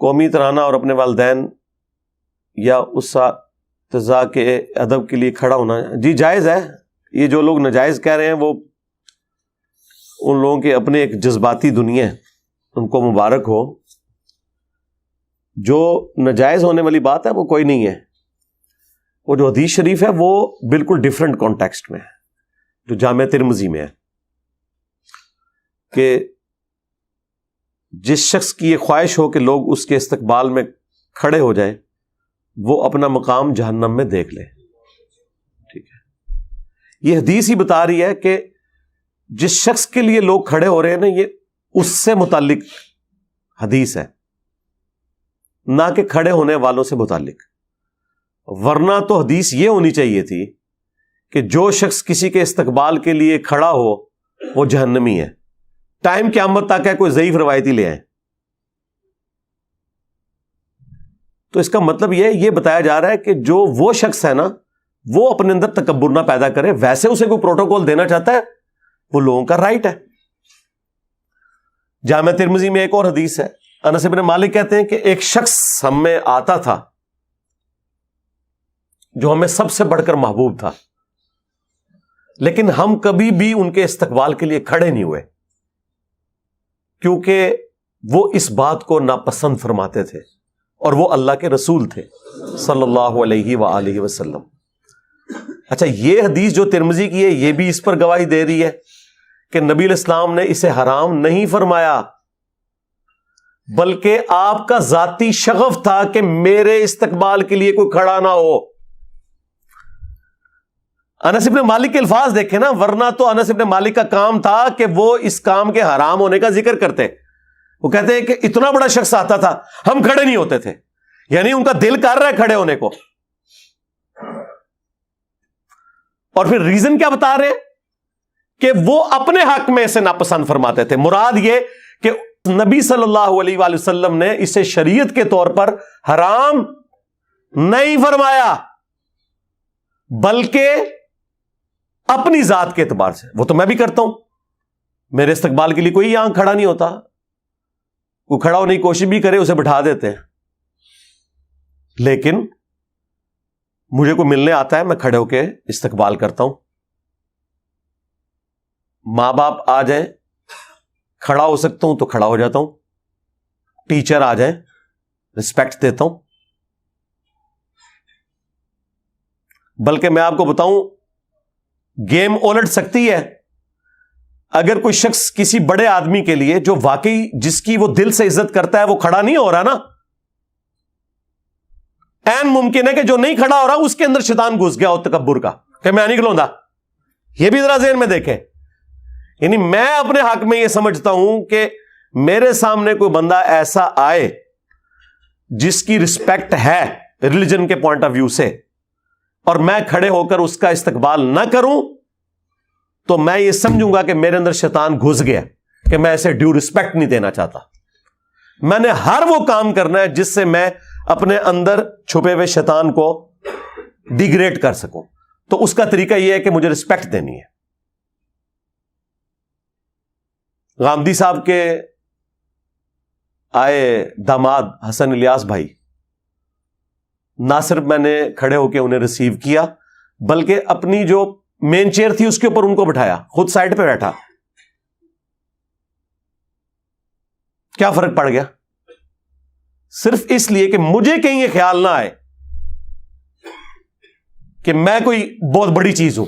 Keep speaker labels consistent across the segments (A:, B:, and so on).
A: قومی ترانہ اور اپنے والدین یا اساتذہ کے ادب کے لیے کھڑا ہونا جی جائز ہے. یہ جو لوگ ناجائز کہہ رہے ہیں وہ ان لوگوں کے اپنے ایک جذباتی دنیا ہے, ان کو مبارک ہو. جو ناجائز ہونے والی بات ہے وہ کوئی نہیں ہے. وہ جو حدیث شریف ہے وہ بالکل ڈیفرنٹ کانٹیکسٹ میں ہے, جو جامع ترمذی میں ہے کہ جس شخص کی یہ خواہش ہو کہ لوگ اس کے استقبال میں کھڑے ہو جائیں وہ اپنا مقام جہنم میں دیکھ لے. ٹھیک ہے, یہ حدیث ہی بتا رہی ہے کہ جس شخص کے لیے لوگ کھڑے ہو رہے ہیں نا, یہ اس سے متعلق حدیث ہے, نہ کہ کھڑے ہونے والوں سے متعلق. ورنہ تو حدیث یہ ہونی چاہیے تھی کہ جو شخص کسی کے استقبال کے لیے کھڑا ہو وہ جہنمی ہے. ٹائم قیامت تک ہے, کوئی ضعیف روایتی لے آئیں. تو اس کا مطلب یہ بتایا جا رہا ہے کہ جو وہ شخص ہے نا وہ اپنے اندر تکبر نہ پیدا کرے. ویسے اسے کوئی پروٹوکول دینا چاہتا ہے وہ لوگوں کا رائٹ ہے. جامع ترمذی میں ایک اور حدیث ہے, انس بن مالک کہتے ہیں کہ ایک شخص ہم میں آتا تھا جو ہمیں سب سے بڑھ کر محبوب تھا, لیکن ہم کبھی بھی ان کے استقبال کے لیے کھڑے نہیں ہوئے کیونکہ وہ اس بات کو ناپسند فرماتے تھے اور وہ اللہ کے رسول تھے صلی اللہ علیہ وآلہ وسلم. اچھا, یہ حدیث جو ترمذی کی ہے یہ بھی اس پر گواہی دے رہی ہے کہ نبی علیہ السلام نے اسے حرام نہیں فرمایا, بلکہ آپ کا ذاتی شغف تھا کہ میرے استقبال کے لیے کوئی کھڑا نہ ہو. انس بن مالک کے الفاظ دیکھیں نا, ورنہ تو انس بن مالک کا کام تھا کہ وہ اس کام کے حرام ہونے کا ذکر کرتے. وہ کہتے ہیں کہ اتنا بڑا شخص آتا تھا ہم کھڑے نہیں ہوتے تھے, یعنی ان کا دل کر رہا ہے کھڑے ہونے کو. اور پھر ریزن کیا بتا رہے ہیں کہ وہ اپنے حق میں اسے ناپسند فرماتے تھے. مراد یہ کہ نبی صلی اللہ علیہ وآلہ وسلم نے اسے شریعت کے طور پر حرام نہیں فرمایا, بلکہ اپنی ذات کے اعتبار سے. وہ تو میں بھی کرتا ہوں, میرے استقبال کے لیے کوئی یہاں کھڑا نہیں ہوتا, وہ کھڑا ہونے کی کوشش بھی کرے اسے بٹھا دیتے ہیں. لیکن مجھے کوئی ملنے آتا ہے میں کھڑے ہو کے استقبال کرتا ہوں. ماں باپ آ جائیں کھڑا ہو سکتا ہوں تو کھڑا ہو جاتا ہوں. ٹیچر آ جائیں رسپیکٹ دیتا ہوں. بلکہ میں آپ کو بتاؤں گیم الٹ سکتی ہے. اگر کوئی شخص کسی بڑے آدمی کے لیے جو واقعی جس کی وہ دل سے عزت کرتا ہے وہ کھڑا نہیں ہو رہا نا, این ممکن ہے کہ جو نہیں کھڑا ہو رہا اس کے اندر شیطان گھس گیا ہو تکبر کا کہ میں نہیں کھلوندا. یہ بھی ذرا ذہن میں دیکھیں. یعنی میں اپنے حق میں یہ سمجھتا ہوں کہ میرے سامنے کوئی بندہ ایسا آئے جس کی رسپیکٹ ہے ریلیجن کے پوائنٹ آف ویو سے, اور میں کھڑے ہو کر اس کا استقبال نہ کروں تو میں یہ سمجھوں گا کہ میرے اندر شیطان گھس گیا کہ میں اسے ڈیو رسپیکٹ نہیں دینا چاہتا. میں نے ہر وہ کام کرنا ہے جس سے میں اپنے اندر چھپے ہوئے شیطان کو ڈیگریڈ کر سکوں. تو اس کا طریقہ یہ ہے کہ مجھے رسپیکٹ دینی ہے. غامدی صاحب کے آئے داماد حسن الیاس بھائی, نہ صرف میں نے کھڑے ہو کے انہیں ریسیو کیا بلکہ اپنی جو مین چیئر تھی اس کے اوپر ان کو بٹھایا, خود سائڈ پہ بیٹھا. کیا فرق پڑ گیا؟ صرف اس لیے کہ مجھے کہیں یہ خیال نہ آئے کہ میں کوئی بہت بڑی چیز ہوں.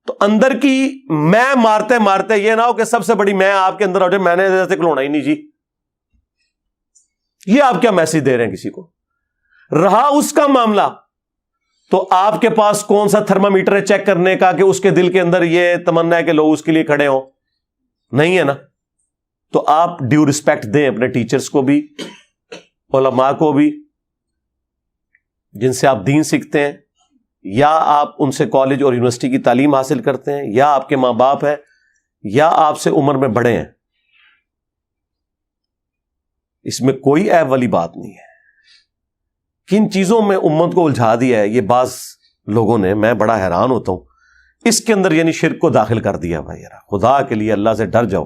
A: تو اندر کی میں مارتے مارتے یہ نہ ہو کہ سب سے بڑی میں آپ کے اندر ہو جائے, میں نے ایسے کھلونا ہی نہیں جی. یہ آپ کیا میسج دے رہے ہیں کسی کو؟ رہا اس کا معاملہ تو آپ کے پاس کون سا تھرمامیٹر ہے چیک کرنے کا کہ اس کے دل کے اندر یہ تمنا ہے کہ لوگ اس کے لیے کھڑے ہوں؟ نہیں ہے نا. تو آپ ڈیو رسپیکٹ دیں اپنے ٹیچرز کو بھی, علماء کو بھی, جن سے آپ دین سیکھتے ہیں, یا آپ ان سے کالج اور یونیورسٹی کی تعلیم حاصل کرتے ہیں, یا آپ کے ماں باپ ہیں, یا آپ سے عمر میں بڑے ہیں. اس میں کوئی عیب والی بات نہیں ہے. کن چیزوں میں امت کو الجھا دیا ہے یہ بعض لوگوں نے, میں بڑا حیران ہوتا ہوں. اس کے اندر یعنی شرک کو داخل کر دیا. بھائی یار خدا کے لیے اللہ سے ڈر جاؤ.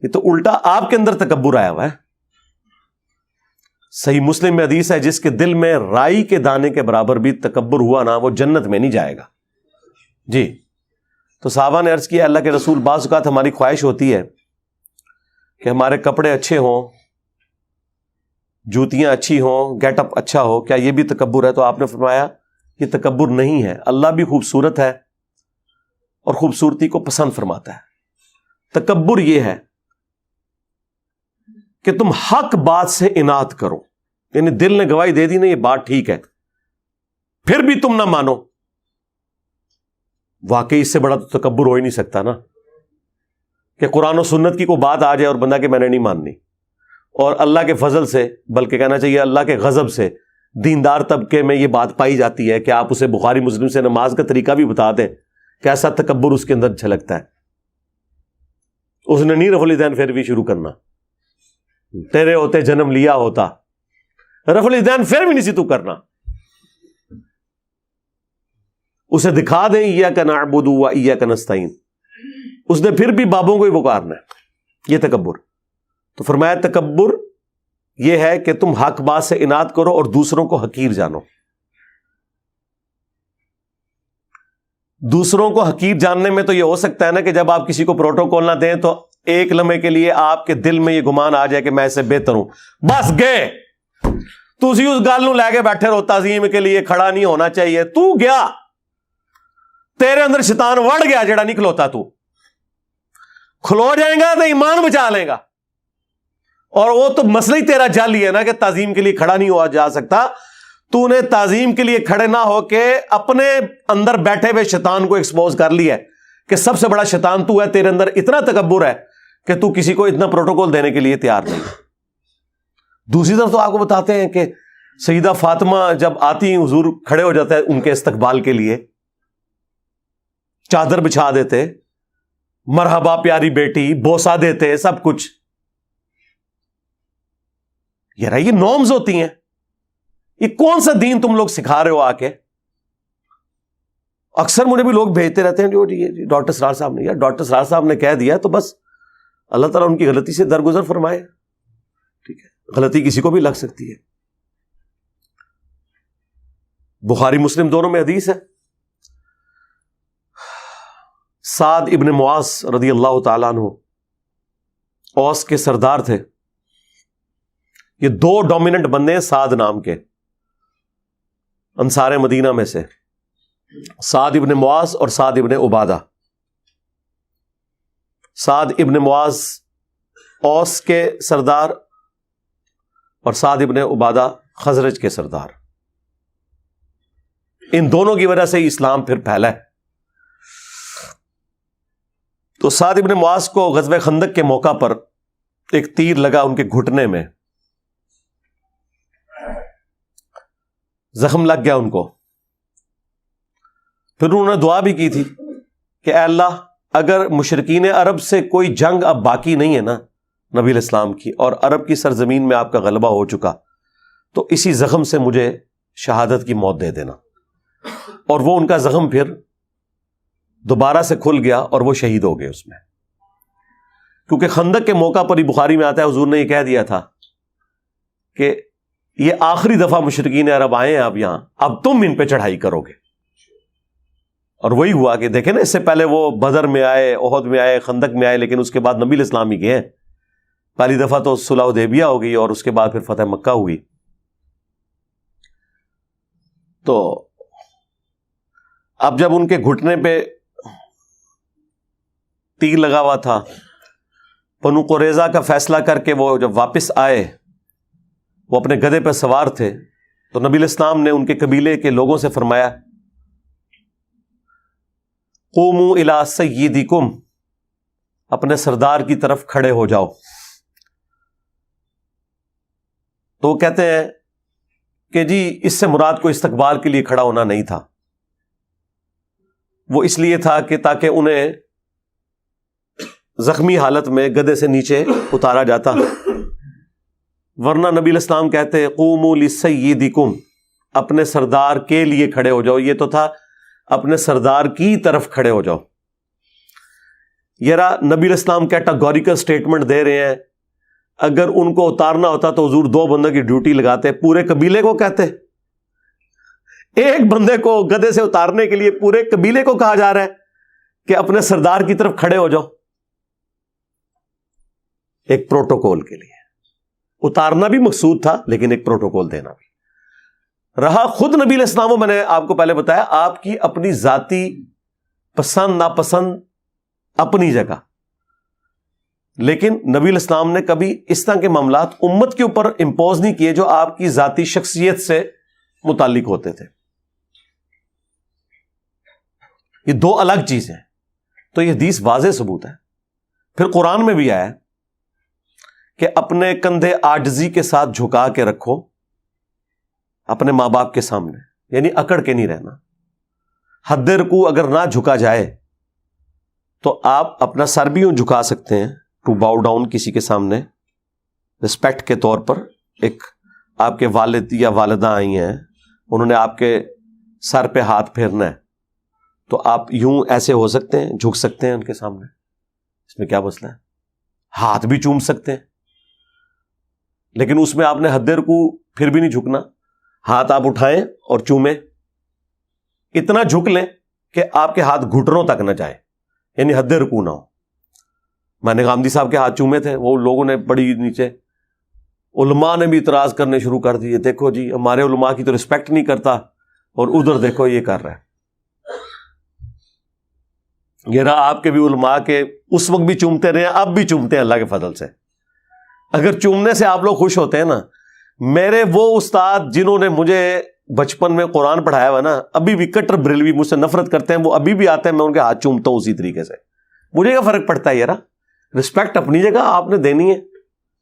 A: یہ تو الٹا آپ کے اندر تکبر آیا ہوا ہے. صحیح مسلم میں حدیث ہے جس کے دل میں رائی کے دانے کے برابر بھی تکبر ہوا نا وہ جنت میں نہیں جائے گا. جی تو صحابہ نے عرض کیا اللہ کے رسول بعض اوقات ہماری خواہش ہوتی ہے کہ ہمارے کپڑے اچھے ہوں, جوتیاں اچھی ہوں, گیٹ اپ اچھا ہو, کیا یہ بھی تکبر ہے؟ تو آپ نے فرمایا یہ تکبر نہیں ہے, اللہ بھی خوبصورت ہے اور خوبصورتی کو پسند فرماتا ہے. تکبر یہ ہے کہ تم حق بات سے اناد کرو, یعنی دل نے گواہی دے دی نا یہ بات ٹھیک ہے, پھر بھی تم نہ مانو. واقعی اس سے بڑا تو تکبر ہو ہی نہیں سکتا نا کہ قرآن و سنت کی کوئی بات آ جائے اور بندہ کہ میں نے نہیں ماننی, اور اللہ کے فضل سے, بلکہ کہنا چاہیے اللہ کے غضب سے, دیندار طبقے میں یہ بات پائی جاتی ہے کہ آپ اسے بخاری مسلم سے نماز کا طریقہ بھی بتا دیں, کیسا تکبر اس کے اندر جھلکتا ہے. اس نے نہیں رفع الیدین پھر بھی شروع کرنا, تیرے ہوتے جنم لیا ہوتا, رفع الیدین پھر بھی نہیں سی تو کرنا. اسے دکھا دیں ایاک نعبد و ایاک نستعین, اس نے پھر بھی بابوں کو ہی پکارنا ہے. یہ تکبر. تو فرمایا تکبر یہ ہے کہ تم حق بات سے اناد کرو اور دوسروں کو حقیر جانو. دوسروں کو حقیر جاننے میں تو یہ ہو سکتا ہے نا کہ جب آپ کسی کو پروٹوکول نہ دیں تو ایک لمحے کے لیے آپ کے دل میں یہ گمان آ جائے کہ میں اسے بہتر ہوں, بس گئے تسی اس گل نو لے کے بیٹھے رہو, تعظیم کے لیے کھڑا نہیں ہونا چاہیے. تو گیا, تیرے اندر شیطان وڑ گیا جڑا نہیں کھلوتا, تو کھلو جائے گا تو ایمان بچا لے گا. اور وہ تو مسئلہ ہی تیرا جعلی ہے نا کہ تعظیم کے لیے کھڑا نہیں ہوا جا سکتا. تو نے تعظیم کے لیے کھڑے نہ ہو کے اپنے اندر بیٹھے ہوئے شیطان کو ایکسپوز کر لیا ہے کہ سب سے بڑا شیطان تو ہے, تیرے اندر اتنا تکبر ہے کہ تو کسی کو اتنا پروٹوکول دینے کے لیے تیار نہیں. دوسری طرف تو آپ کو بتاتے ہیں کہ سیدہ فاطمہ جب آتی ہیں حضور کھڑے ہو جاتا ہے ان کے استقبال کے لیے, چادر بچھا دیتے, مرحبا پیاری بیٹی, بوسہ دیتے, سب کچھ. یار یہ نارمز ہوتی ہیں. یہ کون سا دین تم لوگ سکھا رہے ہو آ کے؟ اکثر مجھے بھی لوگ بھیجتے رہتے ہیں جو ڈاکٹر سرار صاحب نے, یار ڈاکٹر سرار صاحب نے کہہ دیا تو بس اللہ تعالیٰ ان کی غلطی سے درگزر فرمائے. ٹھیک ہے, غلطی کسی کو بھی لگ سکتی ہے. بخاری مسلم دونوں میں حدیث ہے, سعد ابن معاذ رضی اللہ تعالیٰ عنہ اوس کے سردار تھے. یہ دو ڈومیننٹ بندے ہیں سعد نام کے, انصار مدینہ میں سے, سعد ابن معاذ اور سعد ابن عبادہ. سعد ابن معاذ اوس کے سردار اور سعد ابن عبادہ خزرج کے سردار. ان دونوں کی وجہ سے ہی اسلام پھر پھیلا ہے. تو سعد ابن معاذ کو غزوہ خندق کے موقع پر ایک تیر لگا ان کے گھٹنے میں, زخم لگ گیا ان کو. پھر انہوں نے دعا بھی کی تھی کہ اے اللہ اگر مشرکین عرب سے کوئی جنگ اب باقی نہیں ہے نا نبی علیہ السلام کی, اور عرب کی سرزمین میں آپ کا غلبہ ہو چکا, تو اسی زخم سے مجھے شہادت کی موت دے دینا. اور وہ ان کا زخم پھر دوبارہ سے کھل گیا اور وہ شہید ہو گئے اس میں. کیونکہ خندق کے موقع پر ہی بخاری میں آتا ہے حضور نے یہ کہہ دیا تھا کہ یہ آخری دفعہ مشرکین عرب آئے ہیں اب یہاں, اب تم ان پہ چڑھائی کرو گے. اور وہی ہوا کہ دیکھیں نا, اس سے پہلے وہ بدر میں آئے, احد میں آئے, خندق میں آئے, لیکن اس کے بعد نبی علیہ السلام ہی گئے. پہلی دفعہ تو صلح حدیبیہ ہو گئی اور اس کے بعد پھر فتح مکہ ہوئی. تو اب جب ان کے گھٹنے پہ تیر لگا ہوا تھا, بنو قریظہ کا فیصلہ کر کے وہ جب واپس آئے, وہ اپنے گدھے پہ سوار تھے, تو نبی علیہ السلام نے ان کے قبیلے کے لوگوں سے فرمایا قوموا الی سیدکم, اپنے سردار کی طرف کھڑے ہو جاؤ. تو وہ کہتے ہیں کہ جی اس سے مراد کو استقبال کے لیے کھڑا ہونا نہیں تھا, وہ اس لیے تھا کہ تاکہ انہیں زخمی حالت میں گدھے سے نیچے اتارا جاتا, ورنہ نبی علیہ السلام کہتے قوموا لسیدکم, اپنے سردار کے لیے کھڑے ہو جاؤ. یہ تو تھا اپنے سردار کی طرف کھڑے ہو جاؤ. یہ نبی علیہ السلام کیٹاگوریکل سٹیٹمنٹ دے رہے ہیں اگر ان کو اتارنا ہوتا تو حضور 2 بندوں کی ڈیوٹی لگاتے, پورے قبیلے کو کہتے. ایک بندے کو گدھے سے اتارنے کے لیے پورے قبیلے کو کہا جا رہا ہے کہ اپنے سردار کی طرف کھڑے ہو جاؤ. ایک پروٹوکول کے لیے اتارنا بھی مقصود تھا, لیکن ایک پروٹوکول دینا بھی رہا. خود نبی علیہ السلام, میں نے آپ کو پہلے بتایا, آپ کی اپنی ذاتی پسند ناپسند اپنی جگہ, لیکن نبی علیہ السلام نے کبھی اس طرح کے معاملات امت کے اوپر امپوز نہیں کیے جو آپ کی ذاتی شخصیت سے متعلق ہوتے تھے. یہ 2 الگ چیزیں ہیں. تو یہ حدیث واضح ثبوت ہے. پھر قرآن میں بھی آیا کہ اپنے کندھے عاجزی کے ساتھ جھکا کے رکھو اپنے ماں باپ کے سامنے, یعنی اکڑ کے نہیں رہنا. حد رکوع اگر نہ جھکا جائے تو آپ اپنا سر بھی یوں جھکا سکتے ہیں, ٹو باؤ ڈاؤن کسی کے سامنے رسپیکٹ کے طور پر. ایک آپ کے والد یا والدہ آئی ہیں, انہوں نے آپ کے سر پہ ہاتھ پھیرنا ہے, تو آپ یوں ایسے ہو سکتے ہیں, جھک سکتے ہیں ان کے سامنے. اس میں کیا مسئلہ ہے؟ ہاتھ بھی چوم سکتے ہیں, لیکن اس میں آپ نے حد رکوع پھر بھی نہیں جھکنا. ہاتھ آپ اٹھائیں اور چومیں, اتنا جھک لیں کہ آپ کے ہاتھ گھٹنوں تک نہ جائیں, یعنی حد رکوع نہ ہو. میں نے غامدی صاحب کے ہاتھ چومے تھے, وہ لوگوں نے بڑی نیچے, علماء نے بھی اعتراض کرنے شروع کر دیے, دیکھو جی ہمارے علماء کی تو رسپیکٹ نہیں کرتا, اور ادھر دیکھو یہ کر رہا ہے. یہ رہا آپ کے بھی علماء کے اس وقت بھی چومتے رہے, اب بھی چومتے ہیں اللہ کے فضل سے. اگر چومنے سے آپ لوگ خوش ہوتے ہیں نا, میرے وہ استاد جنہوں نے مجھے بچپن میں قرآن پڑھایا ہوا نا, ابھی بھی کٹر بریلوی مجھ سے نفرت کرتے ہیں, وہ ابھی بھی آتے ہیں, میں ان کے ہاتھ چومتا ہوں اسی طریقے سے. مجھے کیا فرق پڑتا ہے یار, رسپیکٹ اپنی جگہ آپ نے دینی ہے,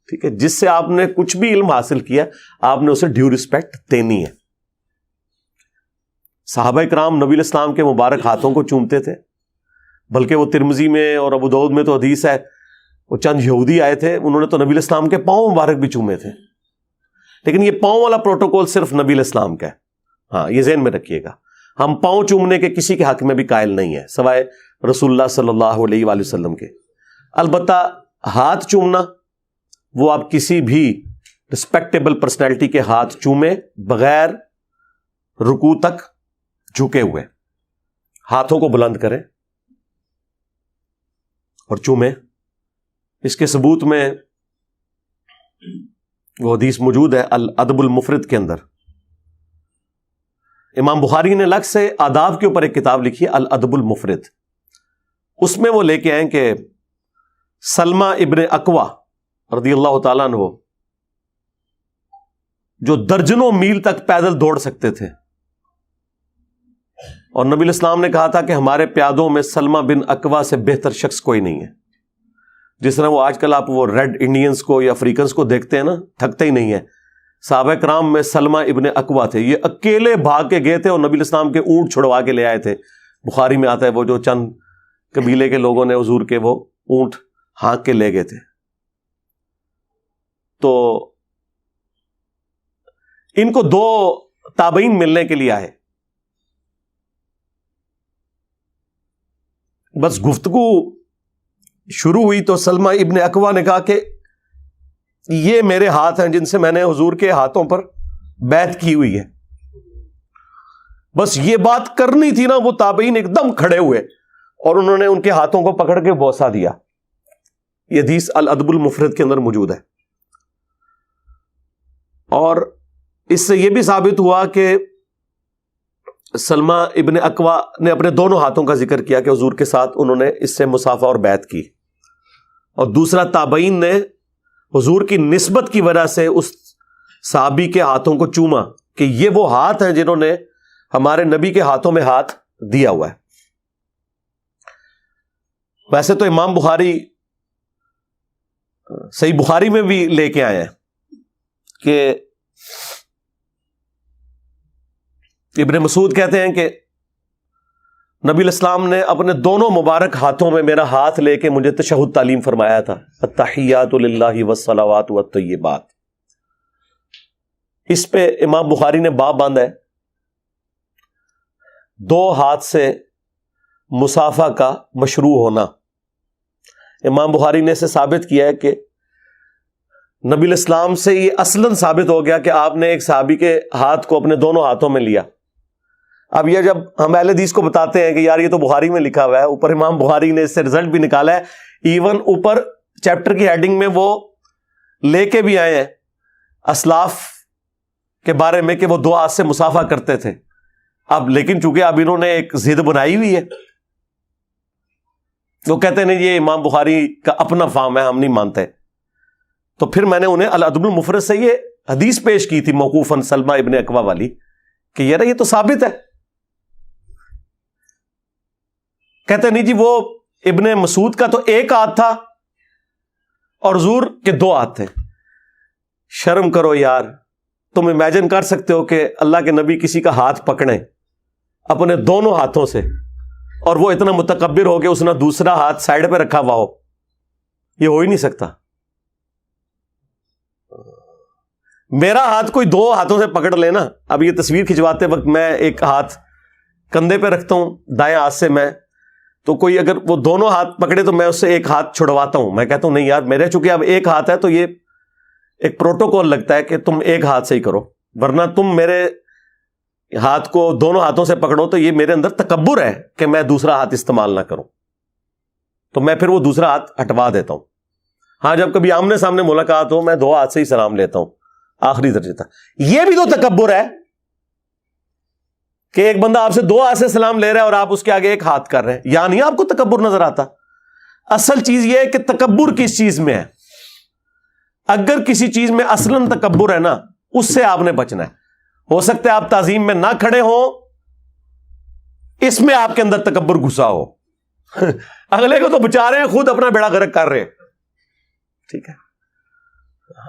A: ٹھیک ہے. جس سے آپ نے کچھ بھی علم حاصل کیا آپ نے اسے ڈیو رسپیکٹ دینی ہے. صحابہ کرام نبی علیہ السلام کے مبارک ہاتھوں کو چومتے تھے, بلکہ وہ ترمذی میں اور ابو داؤد میں تو حدیث ہے, وہ چند یہودی آئے تھے, انہوں نے تو نبی علیہ السلام کے پاؤں مبارک بھی چومے تھے. لیکن یہ پاؤں والا پروٹوکول صرف نبی علیہ السلام کا ہے. ہاں, یہ ذہن میں رکھیے گا, ہم پاؤں چومنے کے کسی کے حق میں بھی قائل نہیں ہے سوائے رسول اللہ صلی اللہ علیہ وآلہ وسلم کے. البتہ ہاتھ چومنا وہ آپ کسی بھی رسپیکٹیبل پرسنالٹی کے ہاتھ چومیں بغیر رکوع تک جھکے ہوئے, ہاتھوں کو بلند کریں اور چومیں. اس کے ثبوت میں وہ حدیث موجود ہے الادب المفرد کے اندر. امام بخاری نے الگ سے آداب کے اوپر ایک کتاب لکھی ہے الادب المفرد. اس میں وہ لے کے آئیں کہ سلمہ ابن اکوا رضی اللہ تعالیٰ عنہ, جو درجنوں میل تک پیدل دوڑ سکتے تھے, اور نبی علیہ السلام نے کہا تھا کہ ہمارے پیادوں میں سلمہ بن اکوا سے بہتر شخص کوئی نہیں ہے. جس طرح وہ آج کل آپ وہ ریڈ انڈینز کو یا افریقنز کو دیکھتے ہیں نا, تھکتے ہی نہیں ہے. صحابہ کرام میں سلمہ ابن اکوا تھے, یہ اکیلے بھاگ کے گئے تھے اور نبی علیہ السلام کے اونٹ چھڑوا کے لے آئے تھے. بخاری میں آتا ہے وہ جو چند قبیلے کے لوگوں نے حضور کے وہ اونٹ ہانک کے لے گئے تھے. تو ان کو 2 تابعین ملنے کے لیے آئے, بس گفتگو شروع ہوئی تو سلمہ ابن اکوا نے کہا کہ یہ میرے ہاتھ ہیں جن سے میں نے حضور کے ہاتھوں پر بیعت کی ہوئی ہے. بس یہ بات کرنی تھی نا, وہ تابعین ایک دم کھڑے ہوئے اور انہوں نے ان کے ہاتھوں کو پکڑ کے بوسہ دیا. یہ حدیث الادب المفرد کے اندر موجود ہے. اور اس سے یہ بھی ثابت ہوا کہ سلمہ ابن اکوا نے اپنے دونوں ہاتھوں کا ذکر کیا کہ حضور کے ساتھ انہوں نے اس سے مصافحہ اور بیعت کی, اور دوسرا تابعین نے حضور کی نسبت کی وجہ سے اس صحابی کے ہاتھوں کو چوما کہ یہ وہ ہاتھ ہیں جنہوں نے ہمارے نبی کے ہاتھوں میں ہاتھ دیا ہوا ہے. ویسے تو امام بخاری صحیح بخاری میں بھی لے کے آئے ہیں کہ ابن مسعود کہتے ہیں کہ نبی علیہ السلام نے اپنے دونوں مبارک ہاتھوں میں میرا ہاتھ لے کے مجھے تشہد تعلیم فرمایا تھا, التحیات للہ والصلوات والطیبات. اس پہ امام بخاری نے باب باندھا ہے 2 ہاتھ سے مصافحہ کا مشروع ہونا. امام بخاری نے اسے ثابت کیا ہے کہ نبی الاسلام سے یہ اصلاً ثابت ہو گیا کہ آپ نے ایک صحابی کے ہاتھ کو اپنے دونوں ہاتھوں میں لیا. اب یہ جب ہم اہل حدیث کو بتاتے ہیں کہ یار یہ تو بخاری میں لکھا ہوا ہے, اوپر امام بخاری نے اس سے رزلٹ بھی نکالا ہے, ایون اوپر چیپٹر کی ہیڈنگ میں وہ لے کے بھی آئے ہیں اسلاف کے بارے میں کہ وہ 2 ہاتھ سے مصافحہ کرتے تھے. اب لیکن چونکہ اب انہوں نے ایک ضد بنائی ہوئی ہے, وہ کہتے ہیں یہ امام بخاری کا اپنا فہم ہے, ہم نہیں مانتے. تو پھر میں نے انہیں الادب المفرد سے یہ حدیث پیش کی تھی موقوفاً سلمہ ابن اکوع والی کہ یار یہ تو ثابت ہے. کہتے نہیں جی وہ ابن مسعود کا تو 1 ہاتھ تھا اور حضور کے 2 ہاتھ تھے. شرم کرو یار, تم امیجن کر سکتے ہو کہ اللہ کے نبی کسی کا ہاتھ پکڑیں اپنے دونوں ہاتھوں سے اور وہ اتنا متکبر ہو کہ اس نے دوسرا ہاتھ سائڈ پہ رکھا ہوا ہو؟ یہ ہو ہی نہیں سکتا. میرا ہاتھ کوئی 2 ہاتھوں سے پکڑ لینا. اب یہ تصویر کھنچواتے وقت میں ایک ہاتھ کندھے پہ رکھتا ہوں دائیں ہاتھ سے, میں تو کوئی اگر وہ دونوں ہاتھ پکڑے تو میں اس سے ایک ہاتھ چھڑواتا ہوں. میں کہتا ہوں نہیں یار میرے چونکہ اب 1 ہاتھ ہے تو یہ ایک پروٹوکول لگتا ہے کہ تم 1 ہاتھ سے ہی کرو, ورنہ تم میرے ہاتھ کو دونوں ہاتھوں سے پکڑو تو یہ میرے اندر تکبر ہے کہ میں دوسرا ہاتھ استعمال نہ کروں. تو میں پھر وہ دوسرا ہاتھ ہٹوا دیتا ہوں. ہاں جب کبھی آمنے سامنے ملاقات ہو میں 2 ہاتھ سے ہی سلام لیتا ہوں آخری درجے تک. یہ بھی تو تکبر ہے کہ ایک بندہ آپ سے 2 ہاتھ سے سلام لے رہا ہے اور آپ اس کے آگے 1 ہاتھ کر رہے ہیں. یا نہیں آپ کو تکبر نظر آتا؟ اصل چیز یہ ہے کہ تکبر کس چیز میں ہے. اگر کسی چیز میں اصلاً تکبر ہے نا, اس سے آپ نے بچنا ہے. ہو سکتا ہے آپ تعظیم میں نہ کھڑے ہوں, اس میں آپ کے اندر تکبر گھسا ہو. اگلے کو تو بچا رہے ہیں, خود اپنا بیڑا غرق کر رہے ہیں. ٹھیک ہے,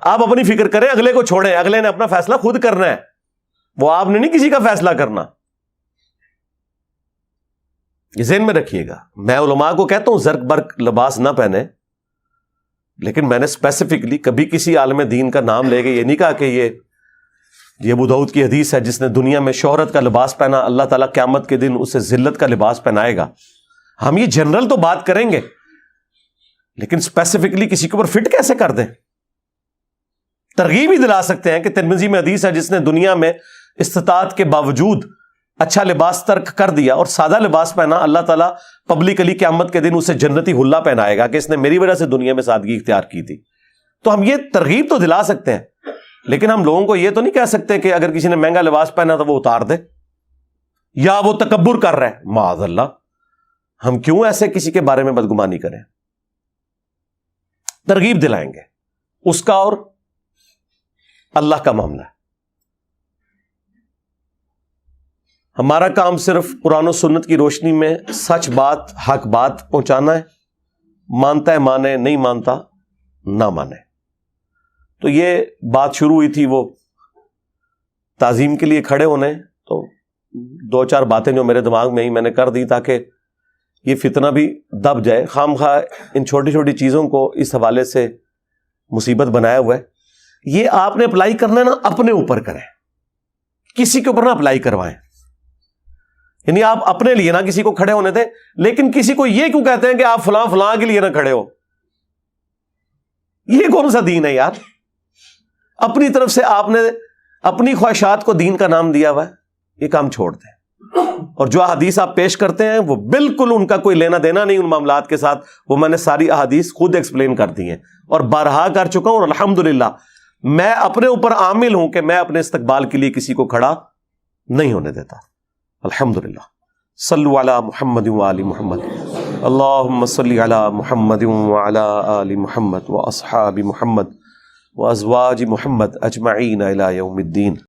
A: آپ اپنی فکر کریں, اگلے کو چھوڑیں, اگلے نے اپنا فیصلہ خود کرنا ہے, وہ آپ نے نہیں کسی کا فیصلہ کرنا. یہ ذہن میں رکھیے گا. میں علماء کو کہتا ہوں زرق برق لباس نہ پہنے, لیکن میں نے اسپیسیفکلی کبھی کسی عالم دین کا نام لے کے یہ نہیں کہا کہ یہ ابو داؤد کی حدیث ہے جس نے دنیا میں شہرت کا لباس پہنا, اللہ تعالیٰ قیامت کے دن اسے ذلت کا لباس پہنائے گا. ہم یہ جنرل تو بات کریں گے, لیکن اسپیسیفکلی کسی کے اوپر فٹ کیسے کر دیں؟ ترغیب ہی دلا سکتے ہیں کہ ترمذی میں حدیث ہے جس نے دنیا میں استطاعت کے باوجود اچھا لباس ترک کر دیا اور سادہ لباس پہنا, اللہ تعالیٰ پبلکلی قیامت کے دن اسے جنتی حلہ پہنائے گا کہ اس نے میری وجہ سے دنیا میں سادگی اختیار کی تھی. تو ہم یہ ترغیب تو دلا سکتے ہیں, لیکن ہم لوگوں کو یہ تو نہیں کہہ سکتے کہ اگر کسی نے مہنگا لباس پہنا تو وہ اتار دے یا وہ تکبر کر رہا ہے. معاذ اللہ, ہم کیوں ایسے کسی کے بارے میں بدگمانی کریں؟ ترغیب دلائیں گے, اس کا اور اللہ کا معاملہ ہے. ہمارا کام صرف قرآن و سنت کی روشنی میں سچ بات, حق بات پہنچانا ہے. مانتا ہے مانے, نہیں مانتا نہ مانے. تو یہ بات شروع ہوئی تھی وہ تعظیم کے لیے کھڑے ہونے, تو 2-4 باتیں جو میرے دماغ میں ہی میں نے کر دی تاکہ یہ فتنہ بھی دب جائے. خام خواہ ان چھوٹی چھوٹی چیزوں کو اس حوالے سے مصیبت بنایا ہوا ہے. یہ آپ نے اپلائی کرنا ہے نا, اپنے اوپر کریں, کسی کے اوپر نہ اپلائی کروائیں. یعنی آپ اپنے لیے نہ کسی کو کھڑے ہونے دیں, لیکن کسی کو یہ کیوں کہتے ہیں کہ آپ فلاں فلاں کے لیے نہ کھڑے ہو؟ یہ کون سا دین ہے یار؟ اپنی طرف سے آپ نے اپنی خواہشات کو دین کا نام دیا ہوا ہے, یہ کام چھوڑ دیں. اور جو احادیث آپ پیش کرتے ہیں وہ بالکل ان کا کوئی لینا دینا نہیں ان معاملات کے ساتھ. وہ میں نے ساری احادیث خود ایکسپلین کر دی ہیں اور بارہا کر چکا ہوں, اور الحمدللہ میں اپنے اوپر عامل ہوں کہ میں اپنے استقبال کے لیے کسی کو کھڑا نہیں ہونے دیتا. الحمدللہ. صلو علی محمد و آل محمد. اللہم صلی علی محمد و علی آل محمد و اصحاب محمد و ازواج محمد اجمعین الی یوم الدین.